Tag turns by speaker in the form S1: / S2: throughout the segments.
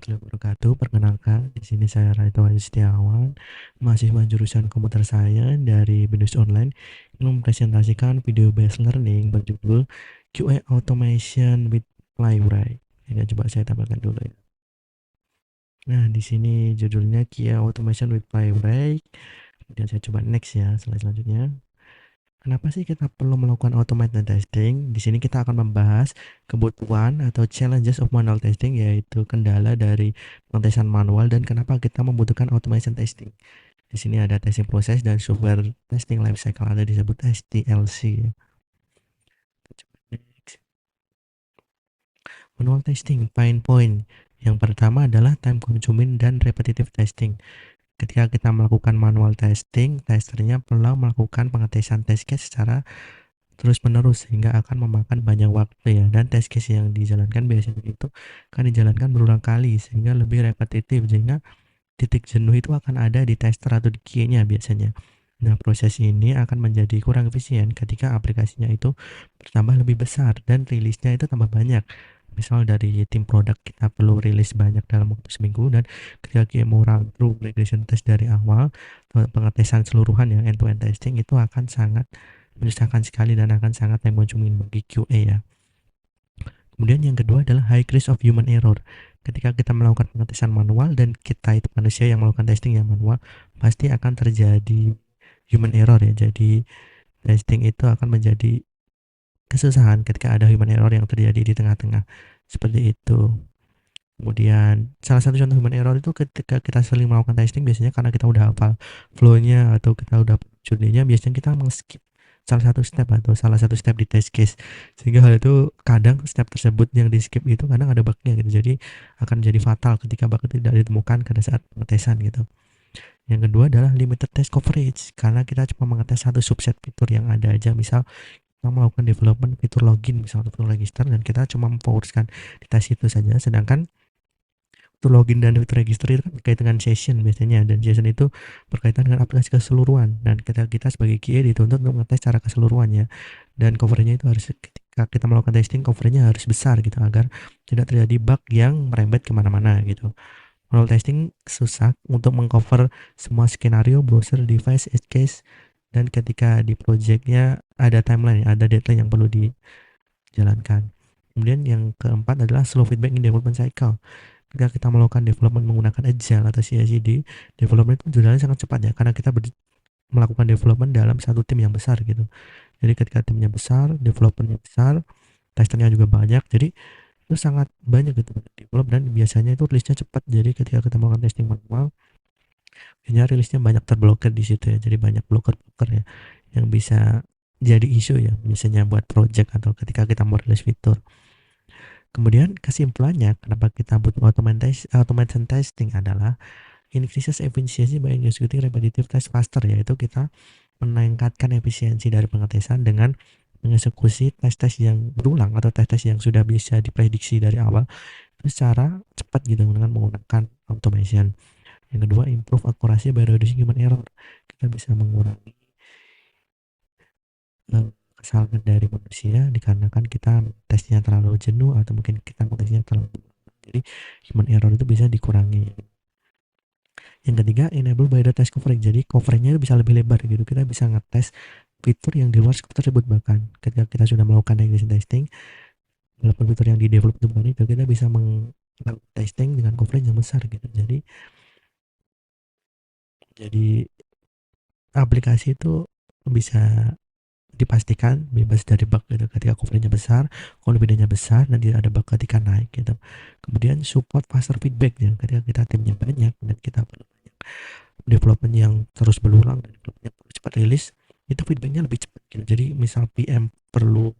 S1: warahmatullahi wabarakatuh. Perkenalkan, di sini saya Raito Wahyu Setiawan, mahasiswa jurusan Computer Science dari Binus Online, yang mempresentasikan video based learning berjudul QA Automation with Playwright. Ini coba saya tampilkan dulu ya. Nah, di sini judulnya QA Automation with Playwright. Kemudian saya coba next ya, slide selanjutnya. Kenapa sih kita perlu melakukan automated testing? Di sini kita akan membahas kebutuhan atau challenges of manual testing, yaitu kendala dari pengetesan manual dan kenapa kita membutuhkan automation testing. Di sini ada testing proses dan software testing lifecycle, ada disebut STLC. Manual testing pain point. Yang pertama adalah time consuming dan repetitive testing. Ketika kita melakukan manual testing, testernya perlu melakukan pengetesan test case secara terus-menerus sehingga akan memakan banyak waktu ya, dan test case yang dijalankan biasanya itu akan dijalankan berulang kali sehingga lebih repetitif, sehingga titik jenuh itu akan ada di tester atau di QA-nya biasanya. Nah, proses ini akan menjadi kurang efisien ketika aplikasinya itu bertambah lebih besar dan rilisnya itu tambah banyak. Misal dari tim produk kita perlu rilis banyak dalam waktu seminggu, dan ketika kita mau run through regression test dari awal, pengetesan seluruhan ya, end-to-end testing itu akan sangat menyusahkan sekali dan akan sangat time consuming bagi QA ya. Kemudian yang kedua adalah high risk of human error. Ketika kita melakukan pengetesan manual dan kita itu manusia yang melakukan testing yang manual, pasti akan terjadi human error ya. Jadi testing itu akan menjadi kesusahan ketika ada human error yang terjadi di tengah-tengah. Seperti itu. Kemudian salah satu contoh human error itu ketika kita sering melakukan testing, biasanya karena kita udah hafal flow-nya atau kita udah journey-nya, biasanya kita skip salah satu step di test case, sehingga hal itu kadang step tersebut yang di skip itu kadang ada bugnya gitu, jadi akan jadi fatal ketika bug itu tidak ditemukan pada saat pengetesan gitu. Yang kedua adalah limited test coverage, karena kita cuma mengetes satu subset fitur yang ada aja. Misal kita melakukan development fitur login, misalnya fitur register, dan kita cuma memfokuskan di tes itu saja, sedangkan fitur login dan fitur register itu kan berkaitan dengan session biasanya, dan session itu berkaitan dengan aplikasi keseluruhan, dan kita sebagai QA dituntut untuk mengetes secara keseluruhannya, dan covernya itu harus, ketika kita melakukan testing, covernya harus besar gitu agar tidak terjadi bug yang merembet kemana-mana gitu. Manual testing susah untuk mengcover semua skenario, browser, device, edge case, dan ketika di projectnya ada timeline, ada deadline yang perlu dijalankan. Kemudian yang keempat adalah slow feedback in development cycle. Ketika kita melakukan development menggunakan Agile atau CI/CD, development itu jalannya sangat cepat ya, karena kita melakukan development dalam satu tim yang besar gitu. Jadi ketika timnya besar, developernya besar, testernya juga banyak, jadi itu sangat banyak gitu develop, dan biasanya itu rilisnya cepat. Jadi ketika kita melakukan testing manual, biasanya rilisnya banyak terblokir di situ ya, jadi banyak blocker-blocker ya yang bisa jadi isu ya biasanya buat project atau ketika kita mau rilis fitur. Kemudian kesimpulannya, kenapa kita butuh automation testing adalah increases efficiency by executing repetitive test faster, yaitu kita meningkatkan efisiensi dari pengetesan dengan mengeksekusi tes-tes yang berulang atau tes-tes yang sudah bisa diprediksi dari awal itu secara cepat gitu dengan menggunakan automation. Yang kedua, improve accuracy by reducing human error. Kita bisa mengurangi kesalahan dari manusia dikarenakan kita tesnya terlalu jenuh atau mungkin kita tesnya terlalu, jadi human error itu bisa dikurangi. Yang ketiga, enable by the test coverage. Jadi coveragenya bisa lebih lebar gitu, kita bisa ngetes fitur yang di luar scope tersebut. Bahkan ketika kita sudah melakukan regression testing, walaupun fitur yang di develop itu bukan itu, kita bisa melakukan testing dengan coverage yang besar gitu. Jadi aplikasi itu bisa dipastikan bebas dari bug gitu ketika coveragenya besar, confidence-nya besar, dan tidak ada bug ketika naik gitu. Kemudian support faster feedback ya, ketika kita timnya banyak dan kita perlu banyak development yang terus berulang dan development yang perlu cepat rilis, itu feedbacknya lebih cepat gitu. Jadi misal PM perlu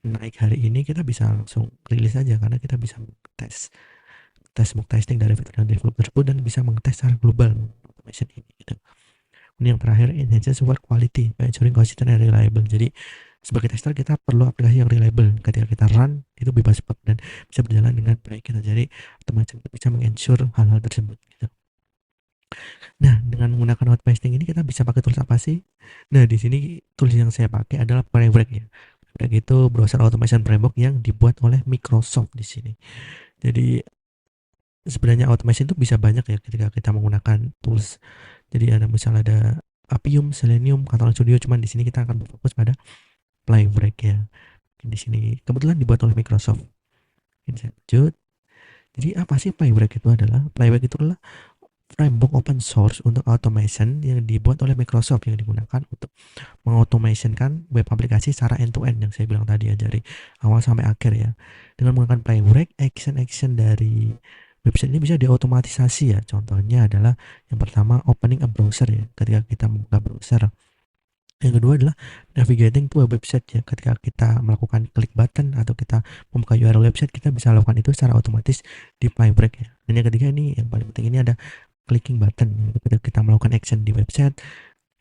S1: naik hari ini, kita bisa langsung rilis aja karena kita bisa smoke testing dari fitur yang develop tersebut dan bisa mengetes secara global automation ini gitu. Ini yang terakhir, enhance software quality by ensuring consistent and reliable. Jadi sebagai tester kita perlu aplikasi yang reliable, ketika kita run itu bebas bug dan bisa berjalan dengan baik gitu. Jadi teman-teman bisa mengensure hal-hal tersebut gitu. Nah, dengan menggunakan automation ini kita bisa pakai tools apa sih? Nah, di sini tools yang saya pakai adalah Playwright ya. Playwright itu browser automation framework yang dibuat oleh Microsoft di sini. Jadi sebenarnya automation itu bisa banyak ya ketika kita menggunakan tools. Jadi ada misalnya ada Appium, Selenium, Catalan Studio, cuman di sini kita akan berfokus pada Playwright ya. Di sini kebetulan dibuat oleh Microsoft. Ini saya lanjut. Jadi apa sih Playwright itu adalah? Playwright itu adalah framework open source untuk automation yang dibuat oleh Microsoft yang digunakan untuk mengautomationkan web aplikasi secara end to end yang saya bilang tadi ya, dari awal sampai akhir ya. Dengan menggunakan Playwright, action dari website ini bisa diotomatisasi ya. Contohnya adalah yang pertama opening a browser ya, ketika kita membuka browser. Yang kedua adalah navigating to a website ya, ketika kita melakukan klik button atau kita membuka URL website, kita bisa lakukan itu secara otomatis di Playwright ya. Dan yang ketiga ini yang paling penting, ini ada clicking button ya. Ketika kita melakukan action di website,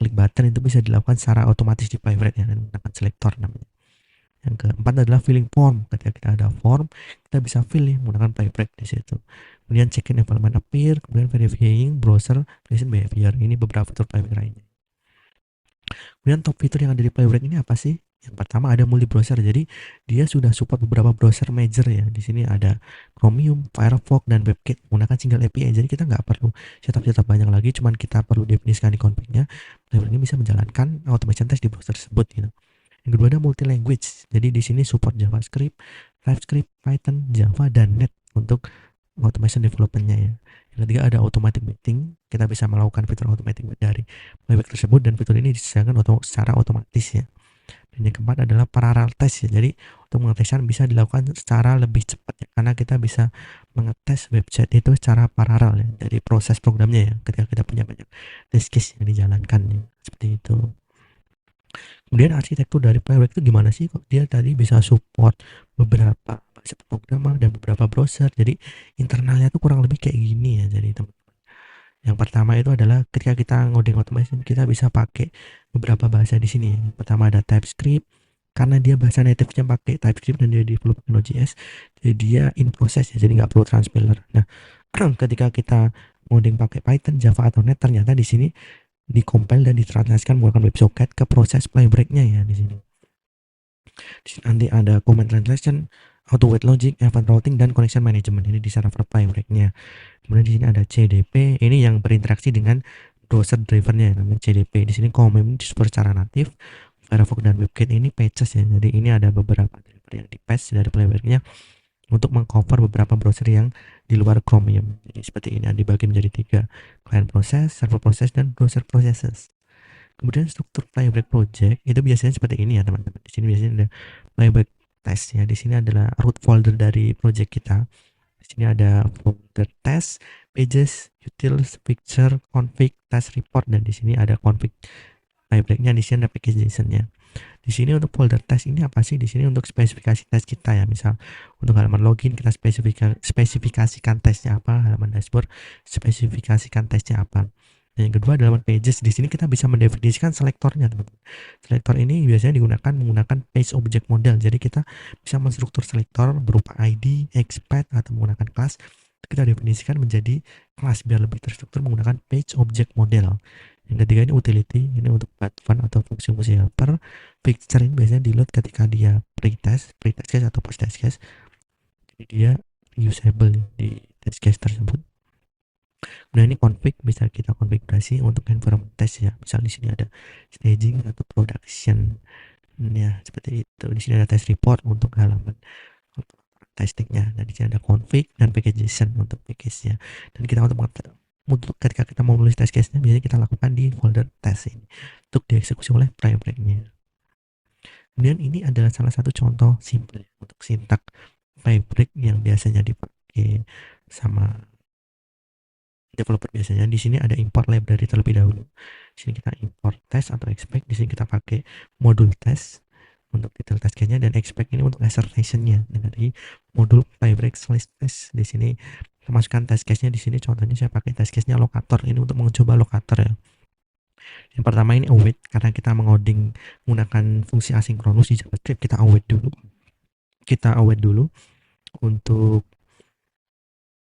S1: klik button itu bisa dilakukan secara otomatis di Playwright ya, dan menggunakan selector namanya. Yang keempat adalah filling form. Ketika kita ada form, kita bisa fill ya, menggunakan Playwright di situ. Kemudian check-in environment appear, kemudian verifying browser recent behavior. Ini beberapa fitur Playwright lainnya. Kemudian top fitur yang ada di Playwright ini apa sih? Yang pertama ada multi browser. Jadi dia sudah support beberapa browser major ya. Di sini ada Chromium, Firefox, dan WebKit menggunakan single API. Jadi kita nggak perlu setup banyak lagi, cuman kita perlu definisikan di config-nya. Playwright ini bisa menjalankan automation test di browser tersebut gitu. Yang kedua ada multi language. Jadi di sini support JavaScript, TypeScript, Python, Java, dan Net untuk automation development-nya ya. Yang ketiga ada automatic waiting. Kita bisa melakukan fitur automatic dari Playwright tersebut, dan fitur ini disediakan secara otomatis ya. Dan yang keempat adalah parallel test ya. Jadi untuk pengetesan bisa dilakukan secara lebih cepat ya, karena kita bisa mengetes website itu secara paralel ya, dari proses programnya ya, ketika kita punya banyak test case yang dijalankan ya. Seperti itu. Kemudian arsitektur dari Playwright itu gimana sih? Kok dia tadi bisa support beberapa bahasa pemrograman dan beberapa browser. Jadi internalnya tuh kurang lebih kayak gini ya. Jadi teman-teman, yang pertama itu adalah ketika kita ngoding automation, kita bisa pakai beberapa bahasa di sini. Yang pertama ada TypeScript, karena dia bahasa native-nya pakai TypeScript dan dia develop pakai Node.js, jadi dia in process ya, jadi nggak perlu transpiler. Nah, ketika kita ngoding pakai Python, Java, atau Net, ternyata di sini dikompil dan ditranslasikan menggunakan WebSocket ke proses Playwright-nya ya di sini. Di sini nanti ada command translation, auto wait logic, event routing, dan connection management. Ini di server Playwright-nya. Kemudian di sini ada CDP, ini yang berinteraksi dengan browser drivernya namanya CDP. Di sini Chromium disupport secara natif, Firefox dan WebKit ini patches ya. Jadi ini ada beberapa driver yang di patch dari Playwright-nya untuk mengcover beberapa browser yang di luar Chromium. Jadi seperti ini dibagi menjadi 3, client process, server process, dan browser processes. Kemudian struktur Playwright project itu biasanya seperti ini ya teman-teman. Di sini biasanya ada Playwright test ya. Di sini adalah root folder dari project kita. Di sini ada folder test, pages, utils, picture, config, test report, dan di sini ada config Playwright-nya. Di sini ada package JSON-nya. Di sini untuk folder test ini apa sih? Di sini untuk spesifikasi tes kita ya. Misal untuk halaman login kita spesifikasikan tesnya apa, halaman dashboard spesifikasikan tesnya apa. Dan yang kedua halaman pages. Di sini kita bisa mendefinisikan selektornya teman-teman. Selektor ini biasanya digunakan menggunakan page object model. Jadi kita bisa menstruktur selektor berupa ID, expect, atau menggunakan kelas. Kita definisikan menjadi kelas biar lebih terstruktur menggunakan page object model. Yang ketiga ini utility, ini untuk button atau fungsi-fungsi helper. Picture ini biasanya di load ketika dia pre-test case atau post test case. Jadi dia usable di test case tersebut. Kemudian ini config, bisa kita konfigurasi untuk environment test ya. Misal di sini ada staging atau production. Ya, seperti itu. Di sini ada test report untuk halaman testingnya. Dan di sini ada config dan package JSON untuk package-nya. Dan kita untuk ketika kita mau menulis test case-nya, biasanya kita lakukan di folder test ini untuk dieksekusi oleh Playwright-nya. Kemudian ini adalah salah satu contoh simple untuk sintak Playwright yang biasanya dipakai sama developer biasanya. Di sini ada import library terlebih dahulu. Di sini kita import test atau expect. Di sini kita pakai modul test untuk detail test case-nya, dan expect ini untuk assertion-nya dari modul Playwright /test. Di sini kita masukkan test case-nya. Di sini contohnya saya pakai test case-nya locator, ini untuk mencoba locator ya. Yang pertama ini await, karena kita mengoding menggunakan fungsi asinkronus di JavaScript, kita await dulu untuk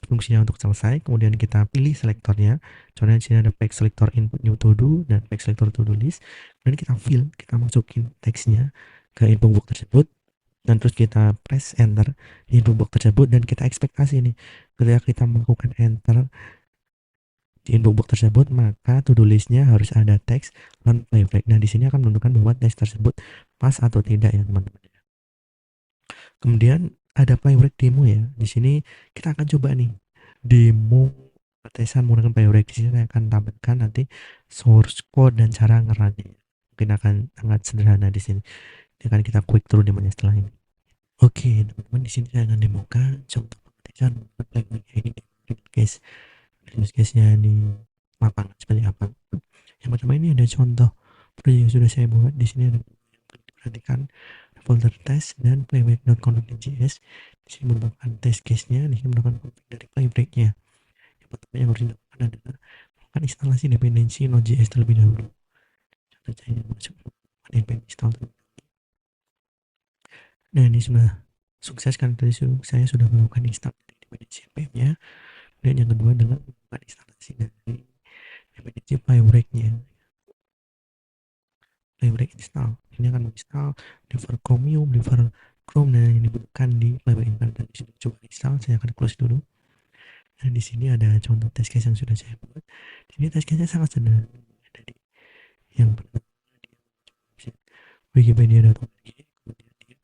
S1: fungsinya untuk selesai. Kemudian kita pilih selektornya. Contohnya di sini ada pack selector input new to do dan pack selector to do list. Kemudian kita fill, kita masukin teksnya ke info box tersebut. dan terus kita press enter di input box tersebut dan kita ekspektasi nih ketika kita melakukan enter di input box tersebut maka to do listnya harus ada teks learn playback. Nah di sini akan menentukan bahwa teks tersebut pas atau tidak ya teman-teman. Kemudian ada playback demo ya. Di sini kita akan coba nih demo pengetesan menggunakan playback. Di sini saya akan tampilkan nanti source code dan cara ngerunnya. Mungkin akan sangat sederhana di sini. Ini akan kita quick through demonya setelah ini. Oke, teman-teman di sini saya akan demokan contoh pengetesan menggunakan playback ini use case-nya di lapangan seperti apa. Yang pertama ini ada contoh proyek yang sudah saya buat. Di sini ada perhatikan folder test dan playback.config.js. Di sini merupakan test case-nya, di sini merupakan config dari playback-nya. Yang pertama yang harus dilakukan adalah melakukan instalasi dependensi Node.js terlebih dahulu. Contoh saya masuk npm install. Nah ini sudah sukses karena tadi saya sudah melakukan install dari dependensi npm-nya. Dan yang kedua adalah melakukan instalasi dari dependensi playback-nya. Playback install ini akan menginstal driver Chromium, driver Chrome dan yang dibutuhkan di playback ini. Dan di sini coba install, saya akan close dulu. Dan di sini ada contoh test case yang sudah saya buat. Di sini test case-nya sangat sederhana. Dari yang pertama dia wikipedia.org, kemudian dia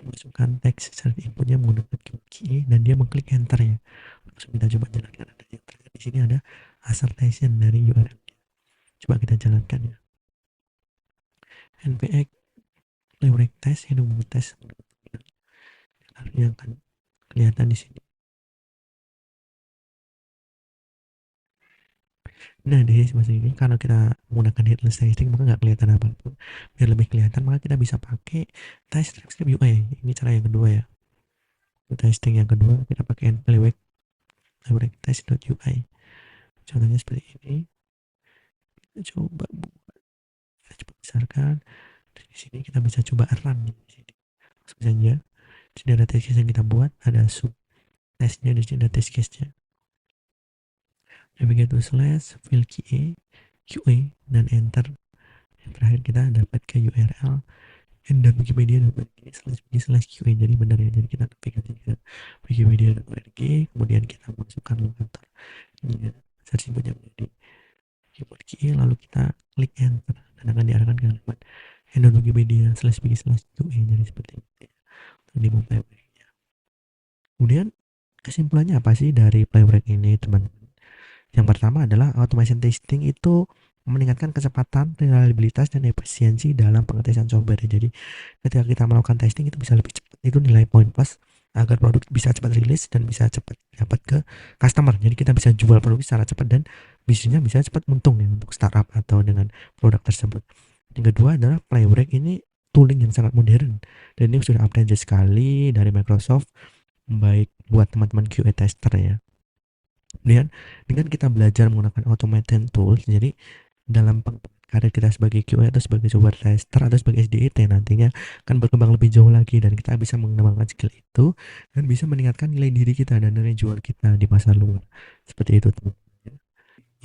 S1: memasukkan teks secara inputnya menggunakan keyword QA dan dia mengklik enter ya. Langsung kita coba jalankan. Ada yang terakhir di sini ada assertion dari URL. Coba kita jalankan ya. npx playback test ini membuat tes yang akan kelihatan di sini. Nah di sini ini kalau kita menggunakan headless testing maka nggak kelihatan apa itu. Biar lebih kelihatan maka kita bisa pakai test script UI. Ini cara yang kedua ya. Testing yang kedua kita pakai playback test.ui. Contohnya seperti ini. Kita coba buat, kita coba besarkan. Di sini kita bisa coba run di sini. Langsung saja. Di sini ada test case yang kita buat, ada sub testnya, di sini ada test case-nya. Navigate to slash fill QA dan enter. Yang terakhir kita dapat ke URL dan wikipedia.org/QA. Jadi benar ya, jadi kita navigasi ke wikipedia.org, kemudian kita masukkan lokator search inputnya menjadi keyboard QA, lalu kita klik enter dan akan diarahkan ke halaman wikipedia/wiki/QA. Jadi seperti itu ya, untuk demo playback-nya. Kemudian kesimpulannya apa sih dari playback ini teman-teman? Yang pertama adalah automation testing itu meningkatkan kecepatan, reliabilitas, dan efisiensi dalam pengetesan software. Jadi ketika kita melakukan testing itu bisa lebih cepat. Itu nilai poin plus agar produk bisa cepat rilis dan bisa cepat dapat ke customer. Jadi kita bisa jual produk secara cepat dan bisnisnya bisa cepat untung ya untuk startup atau dengan produk tersebut. Yang kedua adalah Playback ini tooling yang sangat modern dan ini sudah update sekali dari Microsoft, baik buat teman-teman QA tester ya. Kemudian dengan kita belajar menggunakan automation tools, jadi dalam karir kita sebagai QA atau sebagai software tester atau sebagai SDET nantinya akan berkembang lebih jauh lagi dan kita bisa mengembangkan skill itu dan bisa meningkatkan nilai diri kita dan nilai jual kita di pasar luar. Seperti itu teman.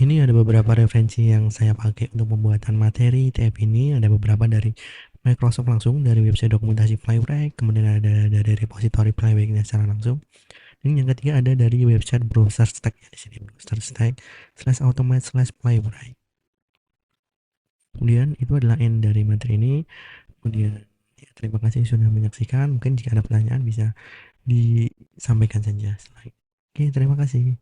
S1: Ini ada beberapa referensi yang saya pakai untuk pembuatan materi TF ini. Ada beberapa dari Microsoft langsung, dari website dokumentasi Playback, kemudian ada dari repository Playbacknya secara langsung. Dan yang ketiga ada dari website browser stack ya, di sini browser stack/automate/playback. Kemudian itu adalah end dari materi ini. Kemudian ya, terima kasih sudah menyaksikan. Mungkin jika ada pertanyaan bisa disampaikan saja. Oke, terima kasih.